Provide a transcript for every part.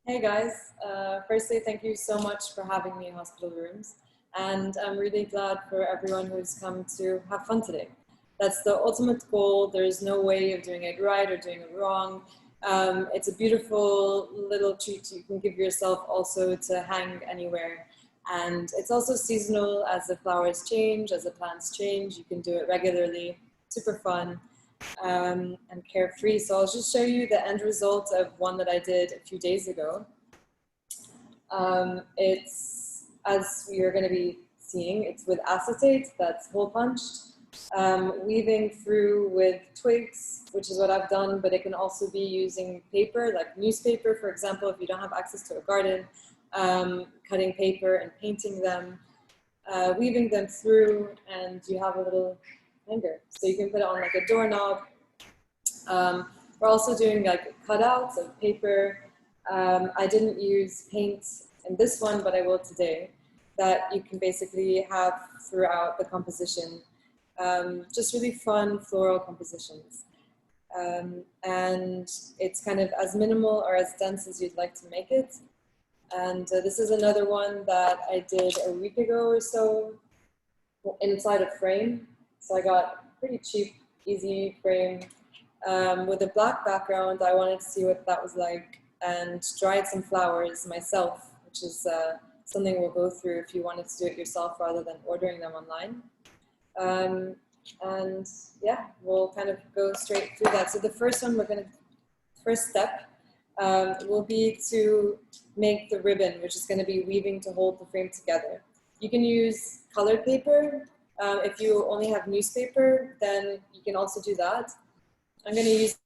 Hey guys, firstly, thank you so much for having me in Hospital Rooms. And I'm really glad for everyone who's come to have fun today. That's the ultimate goal. There's no way of doing it right or doing it wrong. It's a beautiful little treat you can give yourself also to hang anywhere. And it's also seasonal as the flowers change, as the plants change. You can do it regularly, super fun and carefree. So I'll just show you the end result of one that I did a few days ago. It's, as we are going to be seeing, it's with acetate that's hole punched, weaving through with twigs, which is what I've done, but it can also be using paper, like newspaper, for example, if you don't have access to a garden, cutting paper and painting them, weaving them through, and you have a little hanger. So you can put it on like a doorknob. We're also doing like cutouts of paper. I didn't use paint in this one, but I will today, that you can basically have throughout the composition. Just really fun floral compositions. And it's kind of as minimal or as dense as you'd like to make it. And this is another one that I did a week ago or so inside a frame. So I got a pretty cheap, easy frame with a black background. I wanted to see what that was like, and dried some flowers myself, which is something we'll go through if you wanted to do it yourself rather than ordering them online. And yeah, we'll kind of go straight through that. So the first one, first step will be to make the ribbon, which is going to be weaving to hold the frame together. You can use colored paper. If you only have newspaper, then you can also do that. I'm going to use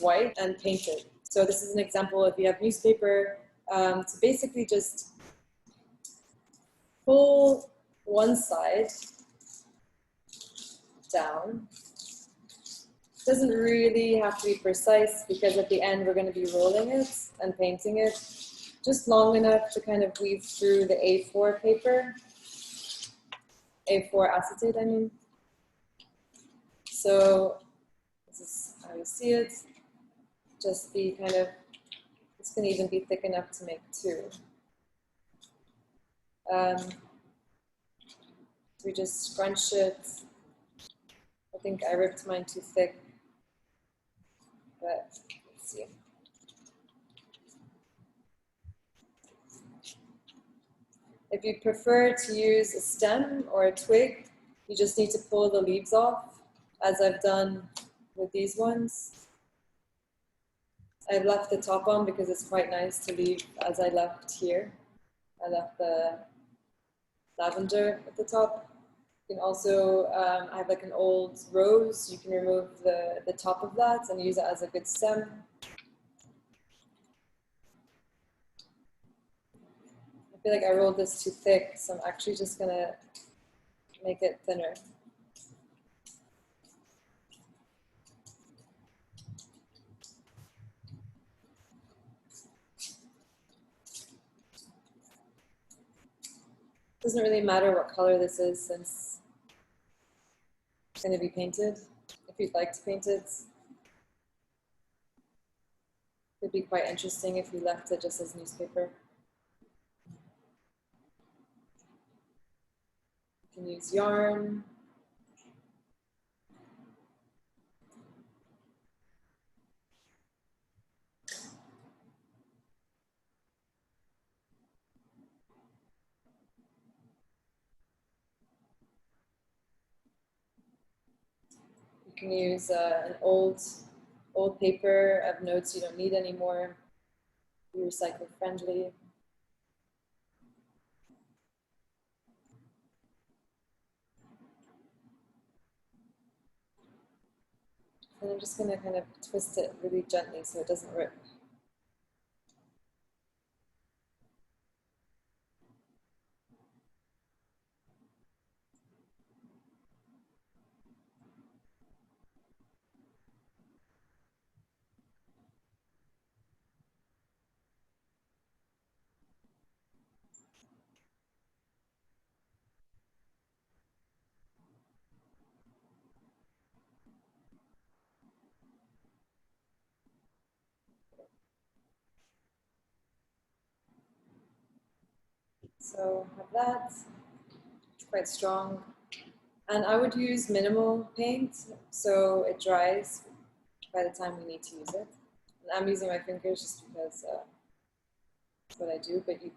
white and paint it. So this is an example. If you have newspaper, to basically just pull one side down. It doesn't really have to be precise because at the end we're going to be rolling it and painting it, just long enough to kind of weave through the A4 paper, A4 acetate, I mean. So this is how you see it. Just be kind of, it's going to even be thick enough to make two. So we just scrunch it. I think I ripped mine too thick, but let's see. If you prefer to use a stem or a twig, you just need to pull the leaves off, as I've done with these ones. I left the top on because it's quite nice to leave as I left here. I left the lavender at the top. You can also, I have like an old rose, you can remove the top of that and use it as a good stem. I feel like I rolled this too thick, so I'm actually just gonna make it thinner. Doesn't really matter what color this is since it's going to be painted. If you'd like to paint it, it'd be quite interesting if you left it just as newspaper. You can use yarn. You can use an old paper of notes you don't need anymore. Be recycle friendly. And I'm just going to kind of twist it really gently so it doesn't rip. So have that, it's quite strong. And I would use minimal paint so it dries by the time we need to use it. And I'm using my fingers just because that's what I do, but you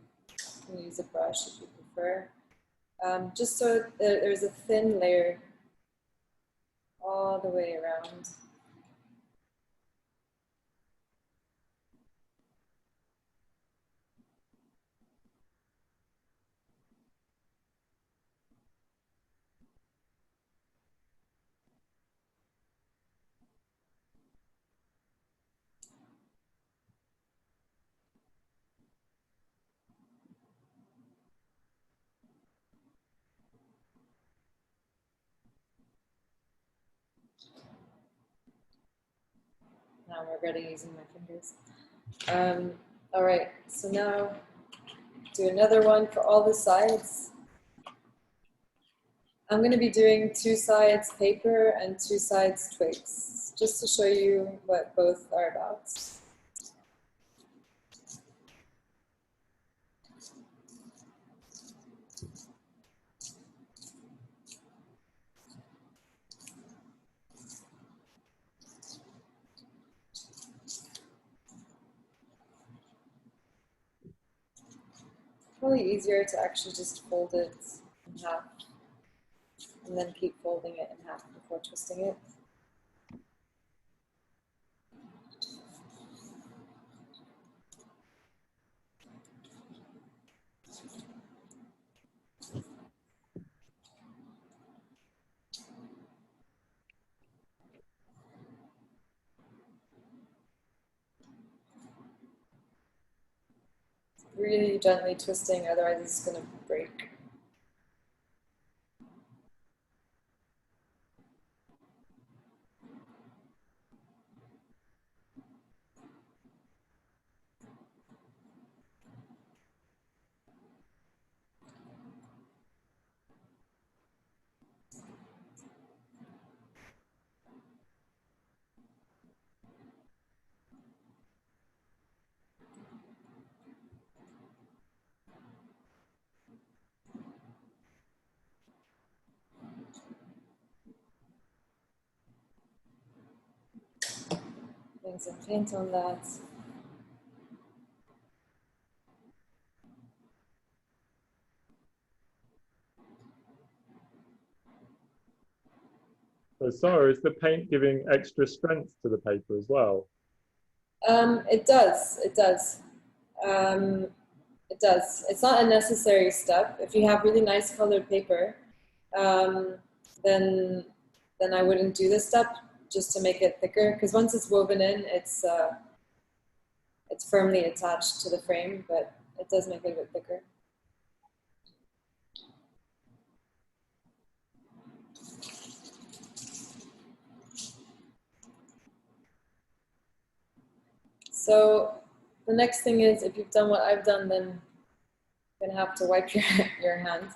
can use a brush if you prefer. Just so there's a thin layer all the way around. Now I'm regretting using my fingers. All right, so now do another one for all the sides. I'm going to be doing 2 sides paper and 2 sides twigs, just to show you what both are about. Probably easier to actually just fold it in half and then keep folding it in half before twisting it. Really gently twisting, otherwise it's going to break. Putting some paint on that. So Sarah, is the paint giving extra strength to the paper as well? It does. It does. It does. It's not a necessary step. If you have really nice colored paper, then I wouldn't do this step just to make it thicker. Because once it's woven in, it's firmly attached to the frame, but it does make it a bit thicker. So the next thing is, if you've done what I've done, then you're gonna have to wipe your hands.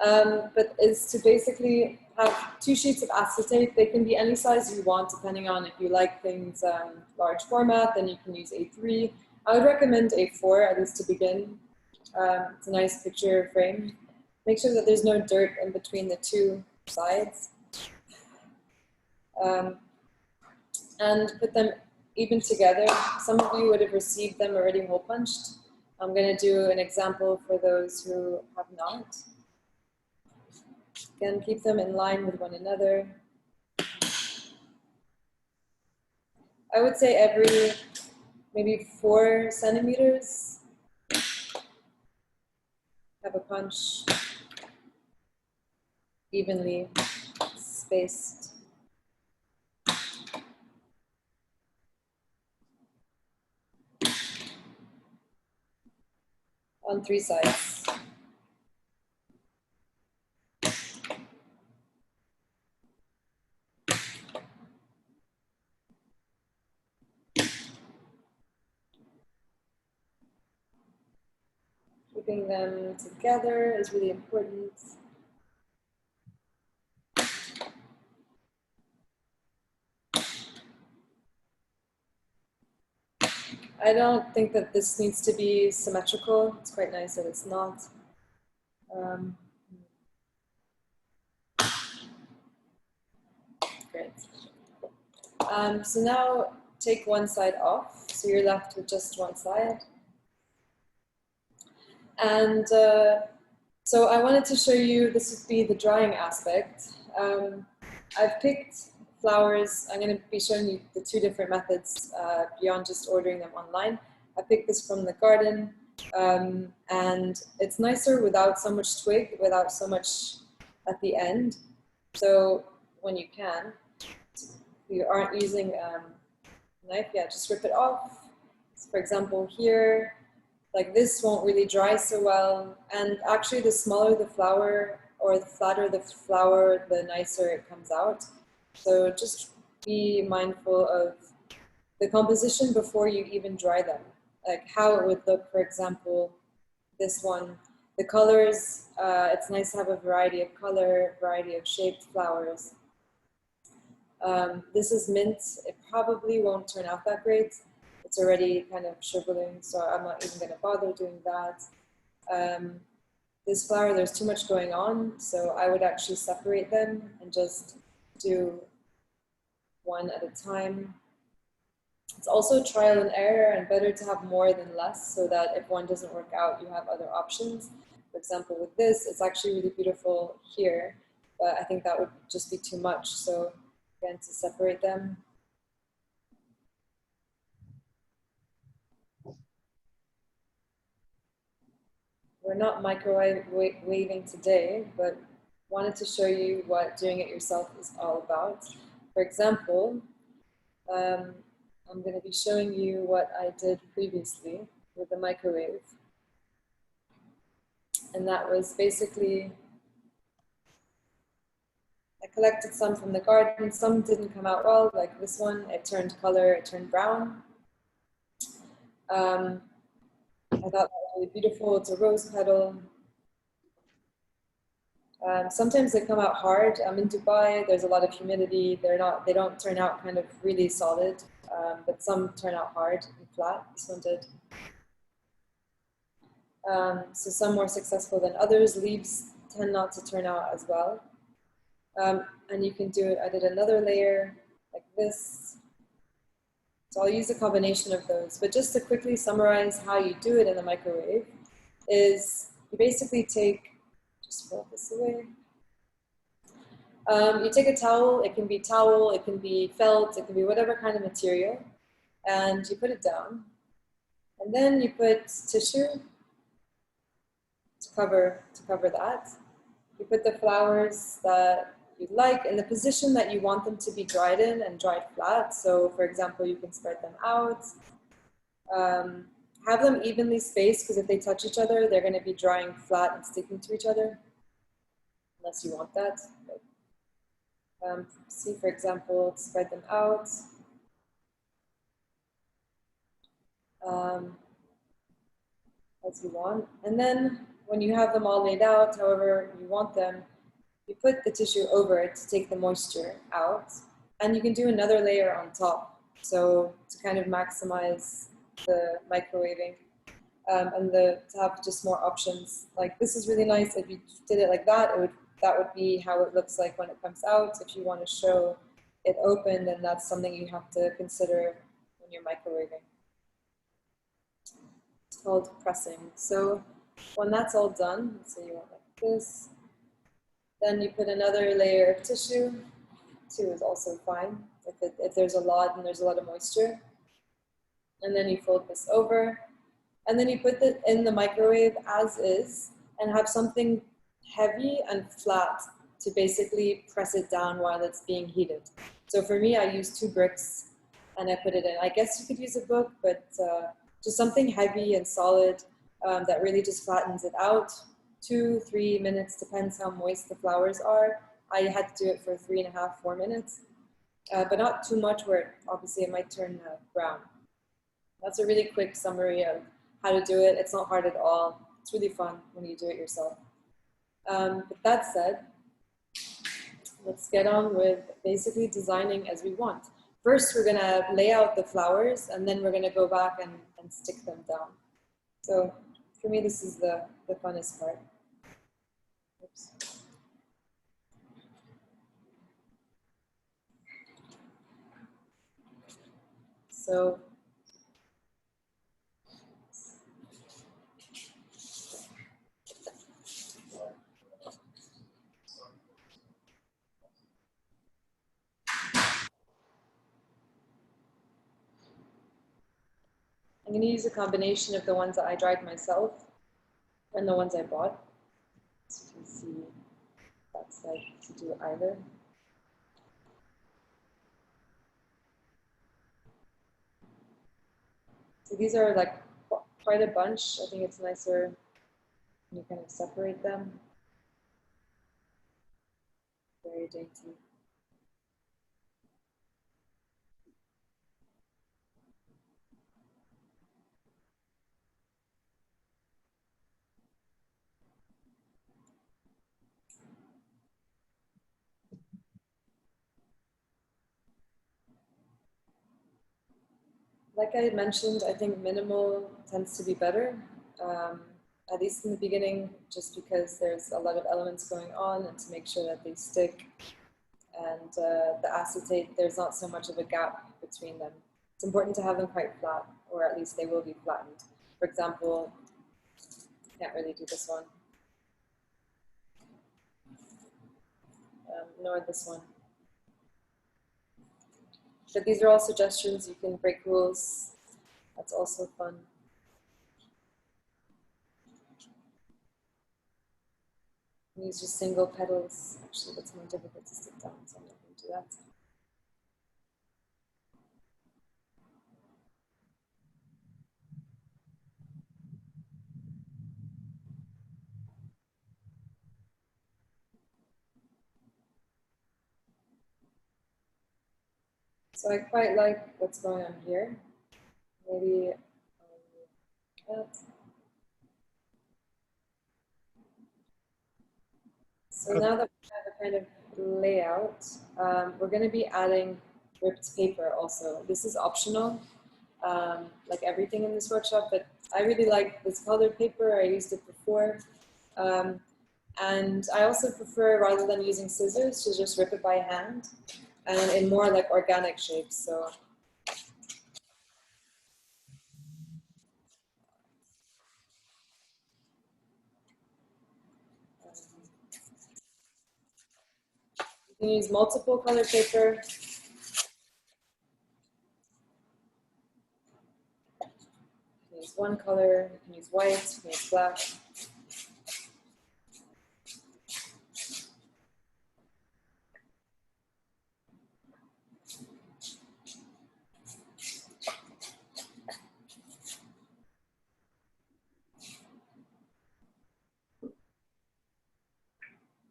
But is to basically have 2 sheets of acetate. They can be any size you want, depending on if you like things large format, then you can use A3. I would recommend A4, at least to begin. It's a nice picture frame. Make sure that there's no dirt in between the 2 sides. And put them even together. Some of you would have received them already hole punched. I'm going to do an example for those who have not. Again, keep them in line with one another. I would say every maybe 4 centimeters, have a punch evenly spaced. On 3 sides. Keeping them together is really important. I don't think that this needs to be symmetrical. It's quite nice that it's not. Great. So now take one side off, so you're left with just one side. And so I wanted to show you, this would be the drying aspect. I've picked flowers. I'm going to be showing you the two different methods beyond just ordering them online. I picked this from the garden, and it's nicer without so much twig, without so much at the end. So when you can, if you aren't using a knife, yeah, just rip it off. So for example, here, like this won't really dry so well. And actually the smaller the flower or the flatter the flower, the nicer it comes out. So just be mindful of the composition before you even dry them. Like how it would look, for example, this one. The colors, it's nice to have a variety of color, variety of shaped flowers. This is mint. It probably won't turn out that great. It's already kind of shriveling, so I'm not even going to bother doing that. This flower, there's too much going on, so I would actually separate them and just do one at a time. It's also trial and error, and better to have more than less, so that if one doesn't work out, you have other options. For example, with this, it's actually really beautiful here, but I think that would just be too much. So again, to separate them. We're not microwaving today, but wanted to show you what doing it yourself is all about. For example, I'm going to be showing you what I did previously with the microwave. And that was basically, I collected some from the garden. Some didn't come out well, like this one. It turned color, it turned brown. I thought that was really beautiful. It's a rose petal. Sometimes they come out hard. I'm in Dubai. There's a lot of humidity. They don't turn out kind of really solid, but some turn out hard and flat. This one did. So some more successful than others. Leaves tend not to turn out as well. And you can do it. I did another layer like this. So I'll use a combination of those. But just to quickly summarize how you do it in the microwave is you basically take, just roll this away. You take a towel, it can be felt, it can be whatever kind of material, and you put it down. And then you put tissue to cover that. You put the flowers that you like in the position that you want them to be dried in and dried flat. So for example, you can spread them out. Have them evenly spaced, because if they touch each other, they're going to be drying flat and sticking to each other, unless you want that. But, see, for example, spread them out. As you want. And then when you have them all laid out, however you want them, you put the tissue over it to take the moisture out, and you can do another layer on top. So to kind of maximize the microwaving and to have just more options. Like this is really nice. If you did it like that, that would be how it looks like when it comes out. If you want to show it open, then that's something you have to consider when you're microwaving. It's called pressing. So when that's all done, let's say you want like this, then you put another layer of tissue. 2 is also fine if there's a lot and there's a lot of moisture. And then you fold this over, and then you put it in the microwave as is, and have something heavy and flat to basically press it down while it's being heated. So for me, I use 2 bricks and I put it in. I guess you could use a book, but just something heavy and solid that really just flattens it out. 2-3 minutes, depends how moist the flowers are. I had to do it for 3.5-4 minutes, but not too much where obviously it might turn brown. That's a really quick summary of how to do it. It's not hard at all. It's really fun when you do it yourself. With that said, let's get on with basically designing as we want. First, we're gonna lay out the flowers, and then we're gonna go back and stick them down. So for me, this is the funnest part. So I'm going to use a combination of the ones that I dried myself and the ones I bought. So you can see that's like to do either. So these are like quite a bunch. I think it's nicer when you kind of separate them. Very dainty. Like I mentioned, I think minimal tends to be better, at least in the beginning, just because there's a lot of elements going on and to make sure that they stick. And the acetate, there's not so much of a gap between them. It's important to have them quite flat, or at least they will be flattened. For example, can't really do this one, nor this one. But these are all suggestions. You can break rules. That's also fun. Use just single petals. Actually, that's more difficult to stick down, so I'm not going to do that. So I quite like what's going on here. Maybe that. So now that we have a kind of layout, we're going to be adding ripped paper also. This is optional, like everything in this workshop, but I really like this colored paper. I used it before. And I also prefer, rather than using scissors, to just rip it by hand and in more like organic shapes. So you can use multiple color paper. You can use one color, you can use white, you can use black.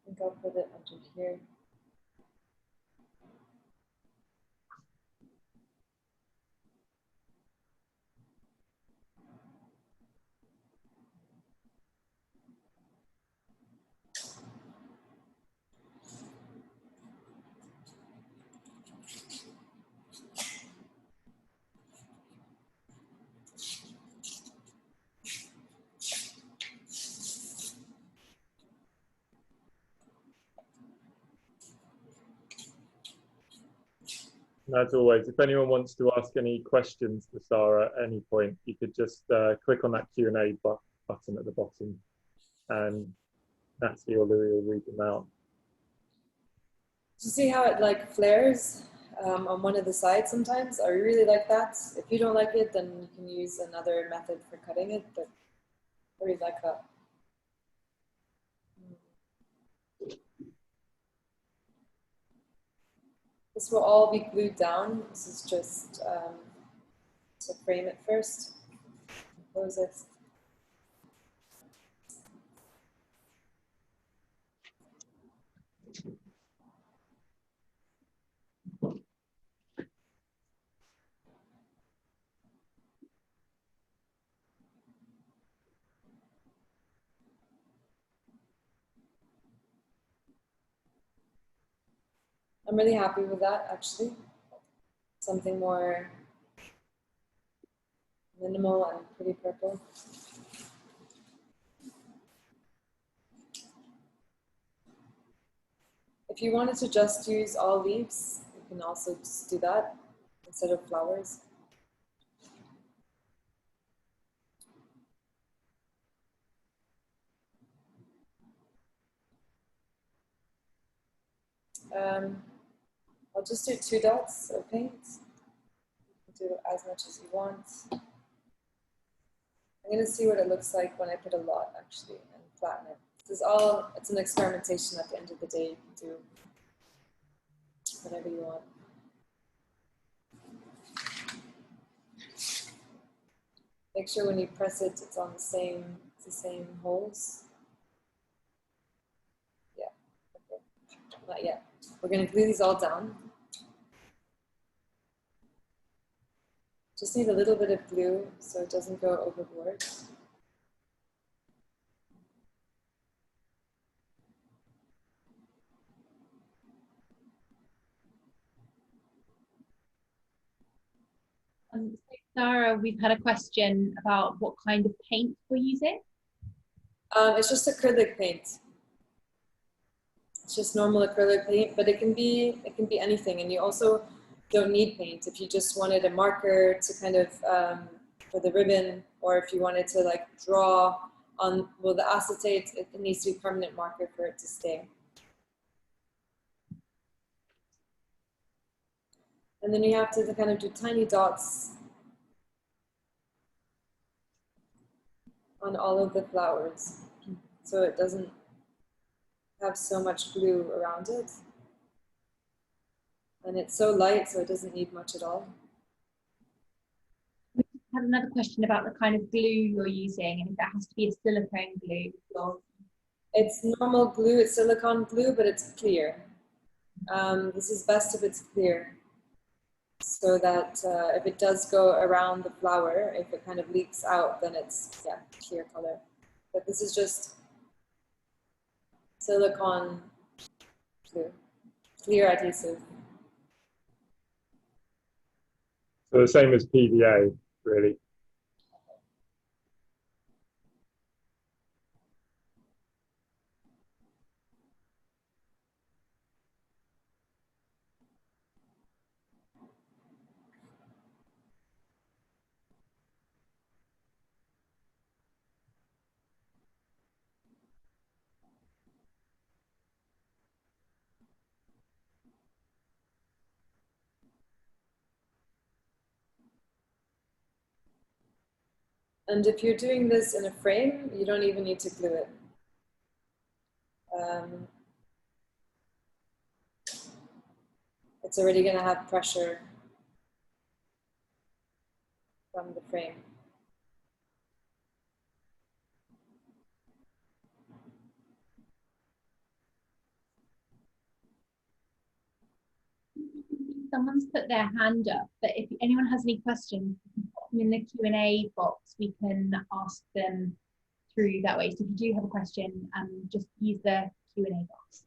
I think I'll put it under here. And as always, if anyone wants to ask any questions to Sara at any point, you could just click on that Q&A button at the bottom, and Natalie or Louis will read them out. You see how it like flares on one of the sides sometimes? I really like that. If you don't like it, then you can use another method for cutting it, but I really like that. This will all be glued down. This is just to frame it first. Close it. I'm really happy with that, actually. Something more minimal and pretty purple. If you wanted to just use all leaves, you can also just do that instead of flowers. I'll just do 2 dots of paint. You can do as much as you want. I'm going to see what it looks like when I put a lot, actually, and flatten it. This is all, it's an experimentation at the end of the day. You can do whatever you want. Make sure when you press it, it's on the same holes. Yeah, okay. Not yet. We're going to glue these all down. Just need a little bit of glue so it doesn't go overboard. So Sara, we've had a question about what kind of paint we're using. It's just acrylic paint. It's just normal acrylic paint, but it can be anything, and you also don't need paint. If you just wanted a marker to kind of for the ribbon, or if you wanted to like draw on, well, the acetate, it needs to be permanent marker for it to stay. And then you have to kind of do tiny dots on all of the flowers, so it doesn't have so much glue around it. And it's so light, so it doesn't need much at all. We have another question about the kind of glue you're using, and if that has to be a silicone glue. Or... It's normal glue, it's silicone glue, but it's clear. This is best if it's clear, so that if it does go around the flower, if it kind of leaks out, then it's, yeah, clear color. But this is just silicone glue, clear adhesive. So the same as PVA, really. And if you're doing this in a frame, you don't even need to glue it. It's already going to have pressure from the frame. Someone's put their hand up, but if anyone has any questions, pop them in the Q&A box. We can ask them through that way. So if you do have a question, just use the Q&A box.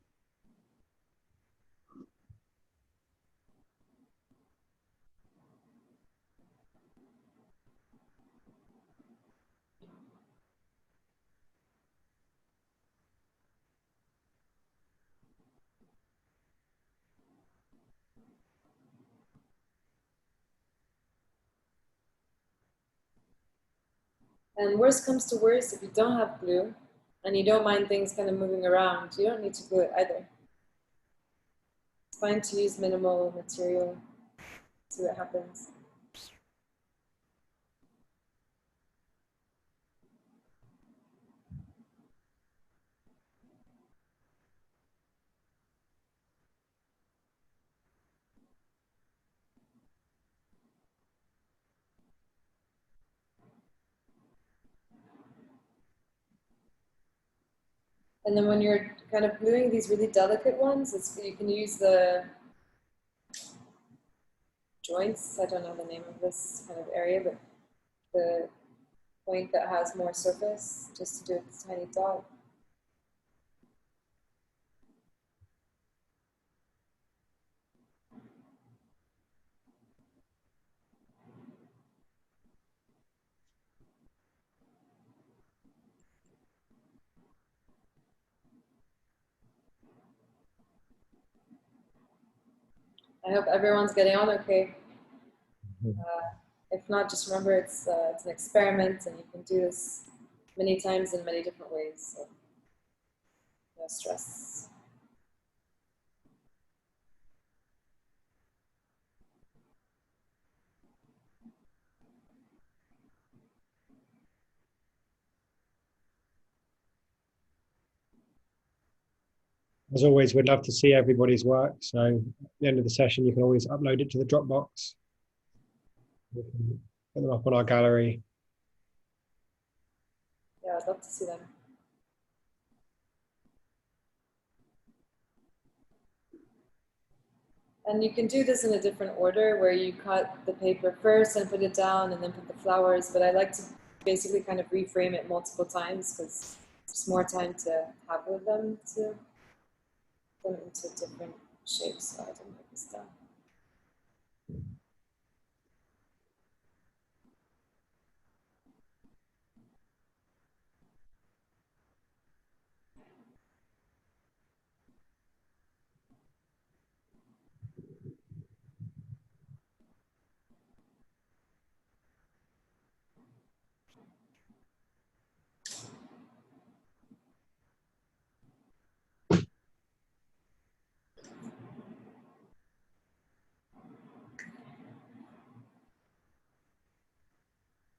And worst comes to worst, if you don't have glue and you don't mind things kind of moving around, you don't need to glue it either. It's fine to use minimal material, see what happens. And then when you're kind of gluing these really delicate ones, you can use the joints, I don't know the name of this kind of area, but the point that has more surface, just to do a tiny dot. I hope everyone's getting on okay. If not, just remember it's an experiment, and you can do this many times in many different ways. So no stress. As always, we'd love to see everybody's work. So at the end of the session, you can always upload it to the Dropbox. We can put them up on our gallery. Yeah, I'd love to see them. And you can do this in a different order where you cut the paper first and put it down and then put the flowers. But I like to basically kind of reframe it multiple times because there's more time to have with them to put them into different shapes. So I didn't write this down.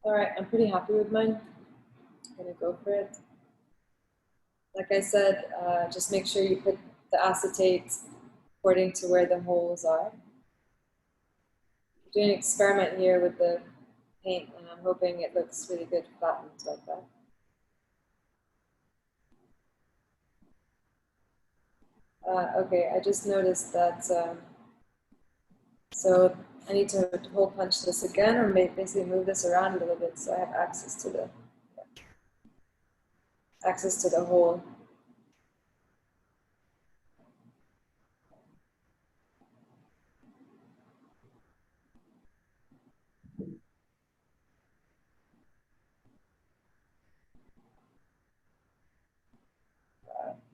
All right, I'm pretty happy with mine. I'm gonna go for it. Like I said, just make sure you put the acetate according to where the holes are. I'm doing an experiment here with the paint and I'm hoping it looks really good flattened like that. Okay, I just noticed that, so I need to hole punch this again or basically move this around a little bit so I have access to the hole.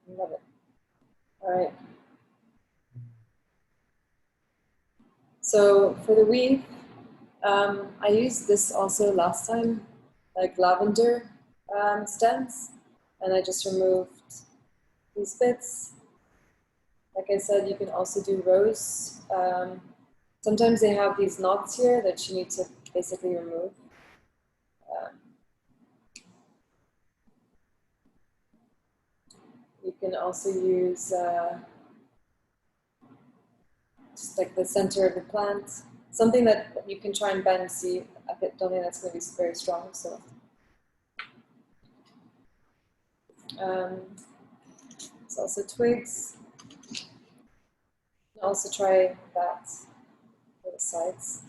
Love it. All right. So for the weave, I used this also last time, like lavender stems, and I just removed these bits. Like I said, you can also do rose. Sometimes they have these knots here that you need to basically remove. You can also use just like the center of the plant, something that you can try and bend. See, I don't think that's going to be very strong. So, it's also twigs. You can also try that for the sides.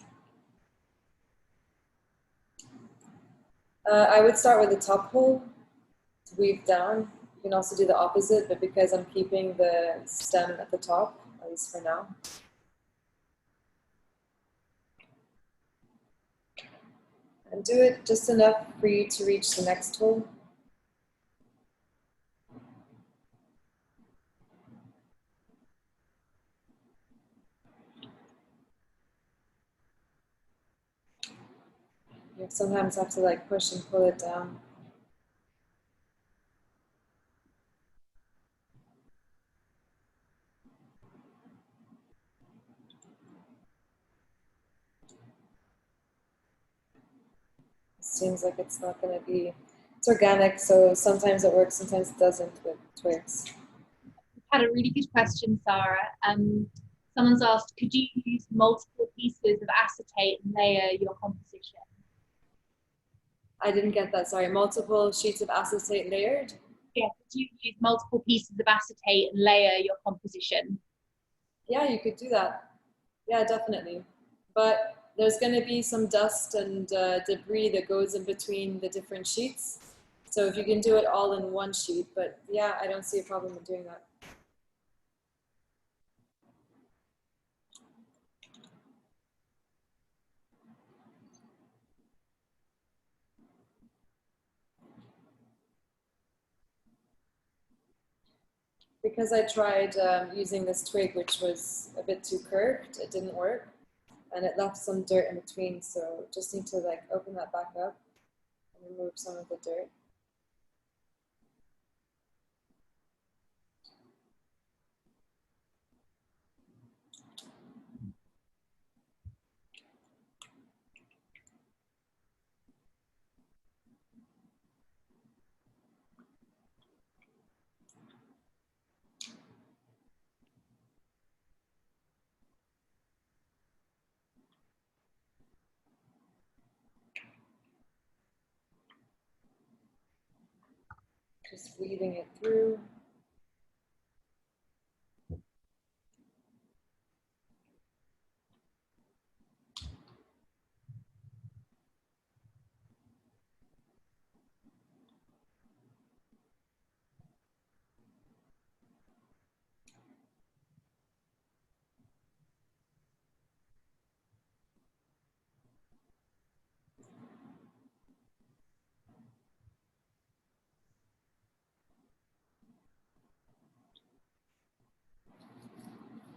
I would start with the top hole to weave down. You can also do the opposite, but because I'm keeping the stem at the top, at least for now. And do it just enough for you to reach the next hole. You sometimes have to like push and pull it down. Seems like it's not going to be, it's organic, so sometimes it works, sometimes it doesn't with twigs. Had a really good question, Sara. Someone's asked, could you use multiple pieces of acetate and layer your composition? I didn't get that, sorry. Multiple sheets of acetate layered? Yeah, could you use multiple pieces of acetate and layer your composition? Yeah, you could do that. Yeah, definitely. But there's going to be some dust and debris that goes in between the different sheets. So if you can do it all in one sheet, but yeah, I don't see a problem in doing that. Because I tried using this twig, which was a bit too curved, it didn't work. And it left some dirt in between, so just need to like open that back up and remove some of the dirt. Just weaving it through.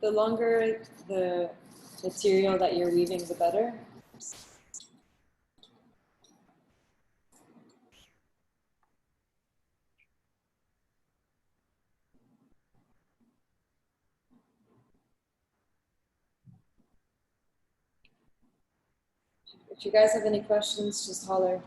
The longer the material that you're weaving, the better. If you guys have any questions, just holler.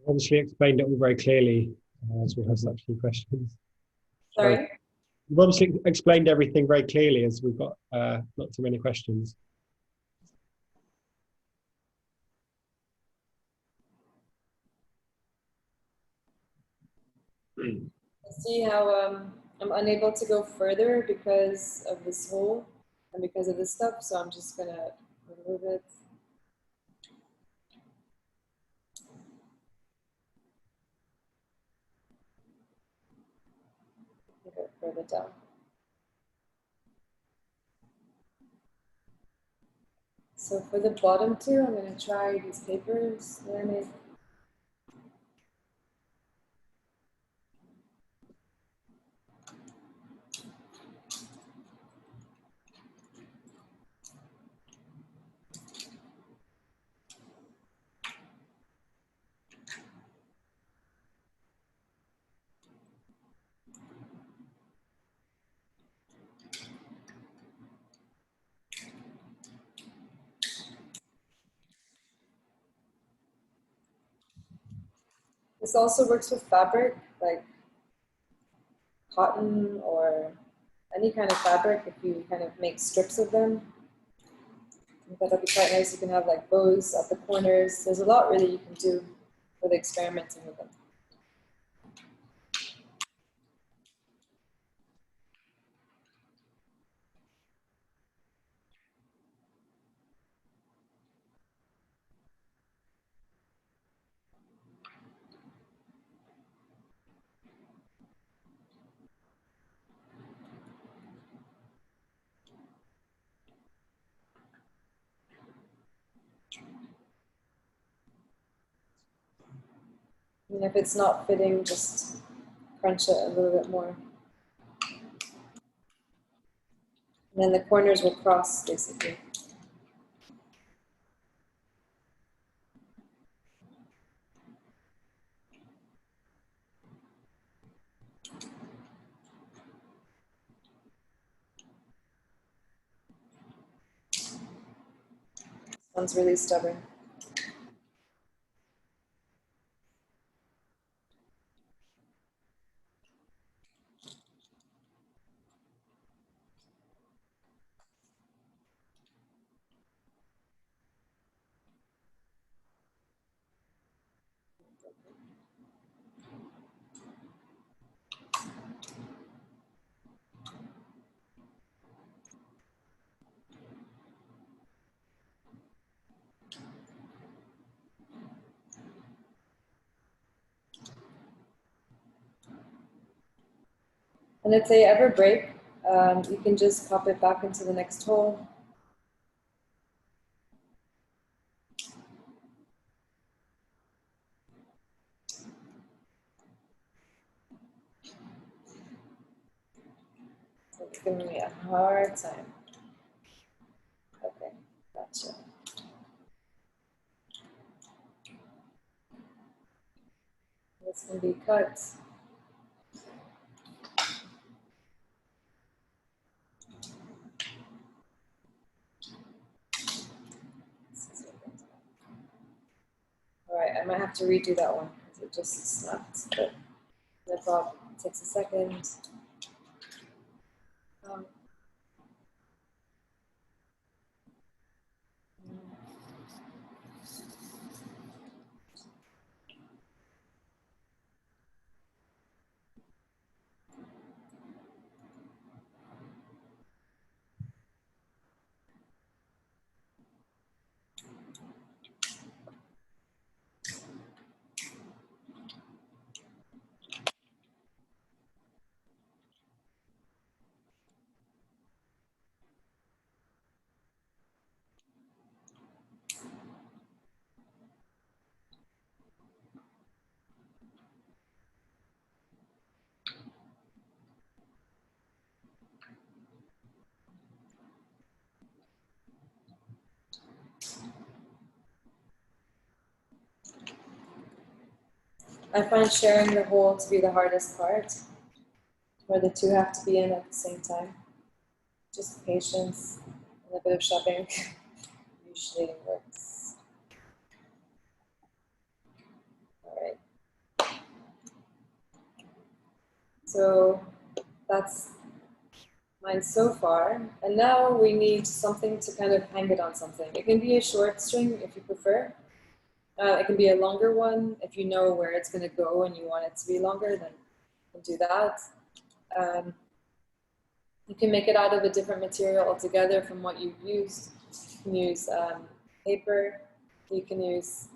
Obviously explained it all very clearly, as we have such few questions. Sorry? You've obviously explained everything very clearly, as we've got not too many questions. See how I'm unable to go further because of this hole and because of this stuff, so I'm just gonna remove it. Go further down. So for the bottom two, I'm gonna try these papers that I made. This also works with fabric, like cotton or any kind of fabric. If you kind of make strips of them, I think that'll be quite nice. You can have like bows at the corners. There's a lot really you can do with experimenting with them. And if it's not fitting, just crunch it a little bit more. And then the corners will cross, basically. This one's really stubborn. And if they ever break, you can just pop it back into the next hole. It's giving me a hard time. Okay, gotcha. This can be cut. All right, I might have to redo that one because it just snapped, but no problem. It takes a second. I find sharing the hole to be the hardest part, where the two have to be in at the same time. Just patience and a bit of shoving usually works. All right. So that's mine so far. And now we need something to kind of hang it on something. It can be a short string if you prefer. It can be a longer one. If you know where it's going to go and you want it to be longer, then you can do that. You can make it out of a different material altogether from what you've used. You can use paper, you can use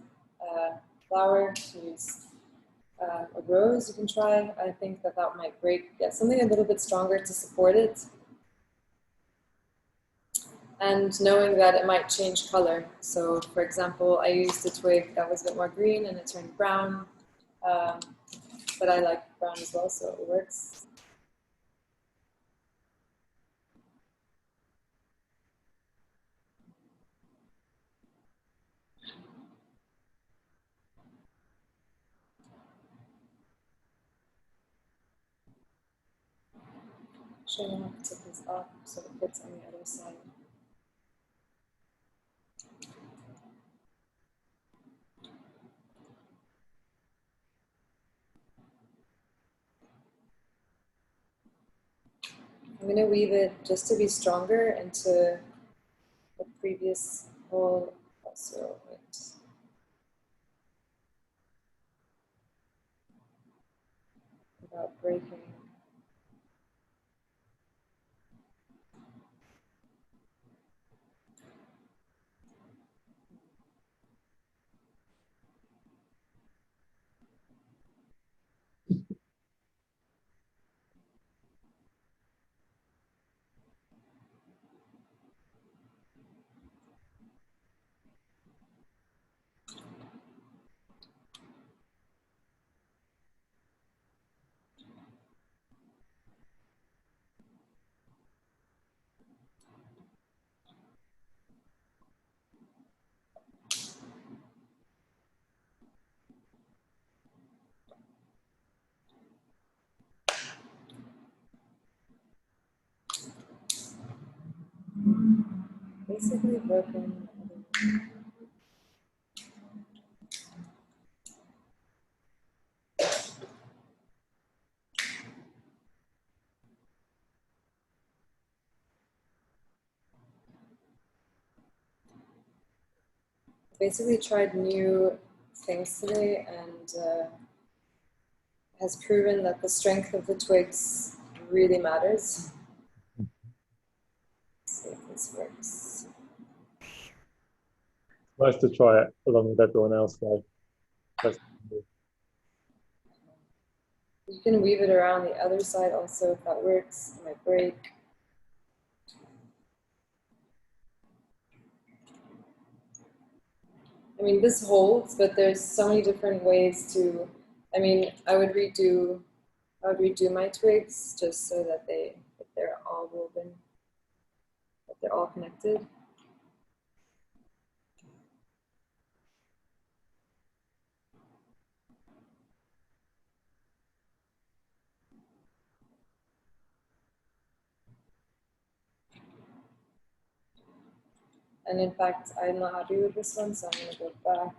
flour, you can use a rose you can try. I think that that might break. Yeah, something a little bit stronger to support it. And knowing that it might change color. So for example, I used a twig that was a bit more green and it turned brown, but I like brown as well, so it works. Actually, I'm going to take this up so it fits on the other side. I'm going to weave it just to be stronger into the previous hole also. Without breaking. Basically broken. Basically tried new things today and has proven that the strength of the twigs really matters. Let's see if this works. Nice to try it along with everyone else though. You can weave it around the other side also if that works. It might break. I mean, this holds, but there's so many different ways to, I mean, I would redo my twigs just so that they're all woven, that they're all connected. And in fact, I'm not happy with this one, so I'm going to go back.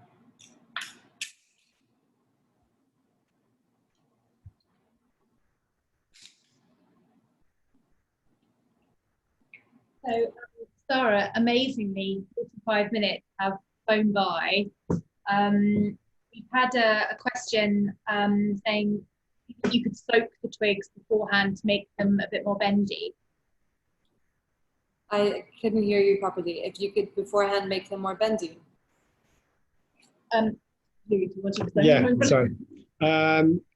So, Sara, amazingly, 45 minutes have flown by. We've had a question saying if you could soak the twigs beforehand to make them a bit more bendy. I couldn't hear you properly. If you could beforehand make them more bendy. Yeah, sorry.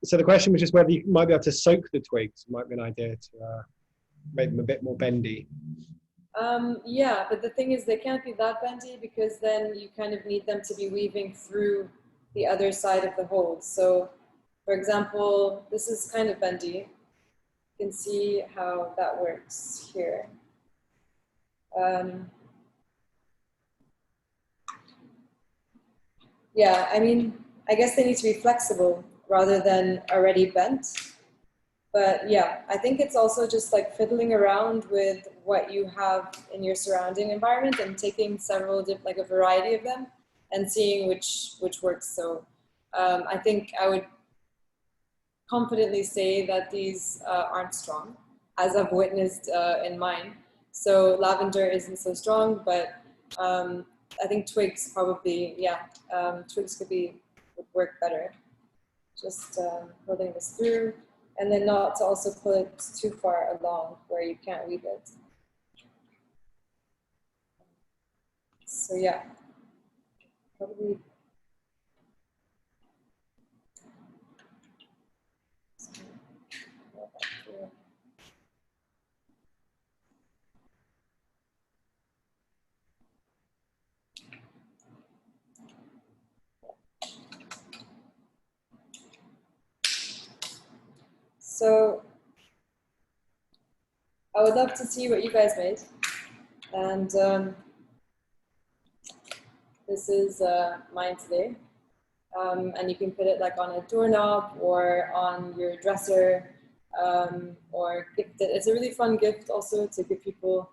So the question was just whether you might be able to soak the twigs. Might be an idea to make them a bit more bendy. Yeah, but the thing is they can't be that bendy because then you kind of need them to be weaving through the other side of the hole. So, for example, this is kind of bendy. You can see how that works here. Yeah, I mean, I guess they need to be flexible rather than already bent. But yeah, I think it's also just like fiddling around with what you have in your surrounding environment and taking several, like a variety of them and seeing which works. So I think I would confidently say that these aren't strong, as I've witnessed in mine. So lavender isn't so strong, but I think twigs probably, yeah, twigs would work better. Just pulling this through, and then not to also pull it too far along where you can't weave it. So yeah, probably. So I would love to see what you guys made. And this is mine today. And you can put it like on a doorknob or on your dresser, or gift it. It's a really fun gift also to give people.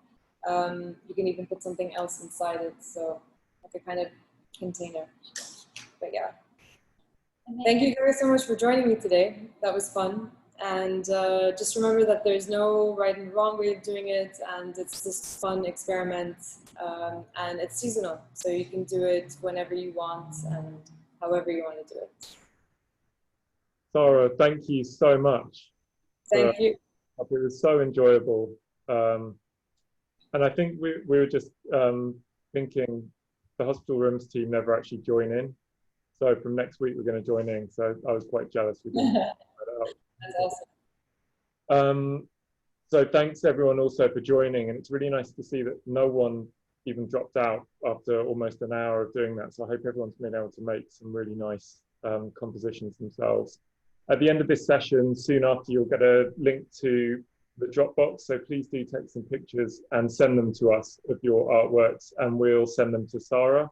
You can even put something else inside it, so like a kind of container. But yeah. Thank you guys so much for joining me today. That was fun. And just remember that there's no right and wrong way of doing it, and it's just fun experiment, and it's seasonal, so you can do it whenever you want and however you want to do it. Sara, thank you so much. Thank you. It was so enjoyable. And I think we were just thinking the hospital rooms team never actually join in. So from next week, we're going to join in. So I was quite jealous we didn't. That's awesome. So thanks everyone also for joining, and it's really nice to see that no one even dropped out after almost an hour of doing that. So I hope everyone's been able to make some really nice compositions themselves. At the end of this session, soon after, you'll get a link to the Dropbox. So please do take some pictures and send them to us of your artworks, and we'll send them to Sara,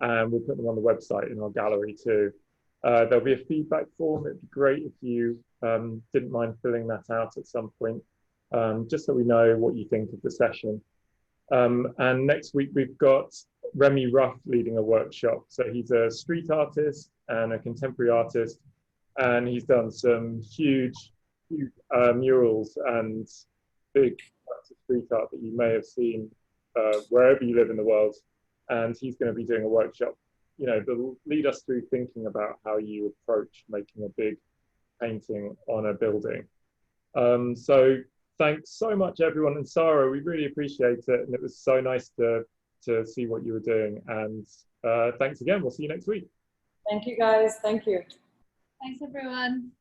and we'll put them on the website in our gallery too. There'll be a feedback form. It'd be great if you didn't mind filling that out at some point, just so we know what you think of the session. And next week we've got Remy Ruff leading a workshop. So he's a street artist and a contemporary artist, and he's done some huge murals and big works of street art that you may have seen wherever you live in the world. And he's going to be doing a workshop, you know, that'll lead us through thinking about how you approach making a big painting on a building. So thanks so much, everyone. And Sara, we really appreciate it. And it was so nice to see what you were doing. And thanks again. We'll see you next week. Thank you, guys. Thank you. Thanks, everyone.